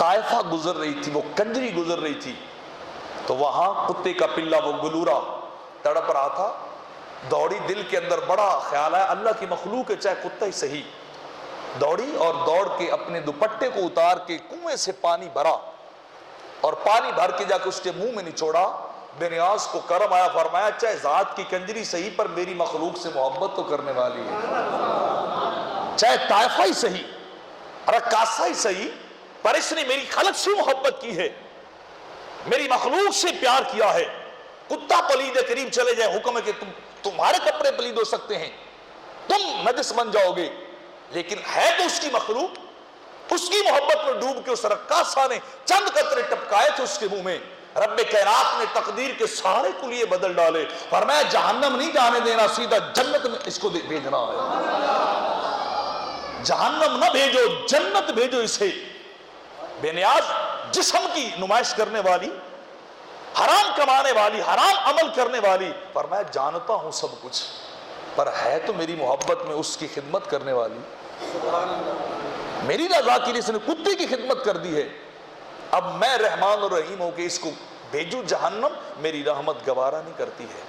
طائفہ گزر رہی تھی، وہ کنجری گزر رہی تھی، تو وہاں کتے کا پلہ وہ گلورا تڑپ رہا تھا، دوڑی، دل کے اندر بڑا خیال آیا اللہ کی مخلوق ہے چاہے کتا ہی صحیح، دوڑی اور دوڑ کے اپنے دوپٹے کو اتار کے کنویں سے پانی بھرا اور پانی بھر کے جا کے اس کے منہ میں نچوڑا۔ بے نیاز کو کرم آیا، فرمایا چاہے ذات کی کنجری صحیح پر میری مخلوق سے محبت تو کرنے والی ہے، چاہے طائفہ ہی صحیح، رقاصہ ہی صحیح، پر اس نے میری خلق سے محبت کی ہے، میری مخلوق سے پیار کیا ہے۔ کتا پلید قریب چلے جائے، حکم ہے کہ تمہارے کپڑے پلید ہو سکتے ہیں، تم نجس بن جاؤ گے، لیکن ہے تو اس کی مخلوق، اس کی محبت میں ڈوب کے اس رقاصہ نے چند قطرے ٹپکائے تھے اس کے منہ میں، رب کائنات نے تقدیر کے سارے کلیے بدل ڈالے، فرمایا جہنم نہیں جانے دینا، سیدھا جنت میں اس کو بھیجنا ہے، جہنم نہ بھیجو جنت بھیجو اسے۔ بے نیاز جسم کی نمائش کرنے والی، حرام کمانے والی، حرام عمل کرنے والی، فرمایا جانتا ہوں سب کچھ، پر ہے تو میری محبت میں اس کی خدمت کرنے والی، میری رضا کے لیے اس نے کتے کی خدمت کر دی ہے، اب میں رحمان اور رحیم ہوں کہ اس کو بھیجو جہنم، میری رحمت گوارا نہیں کرتی ہے۔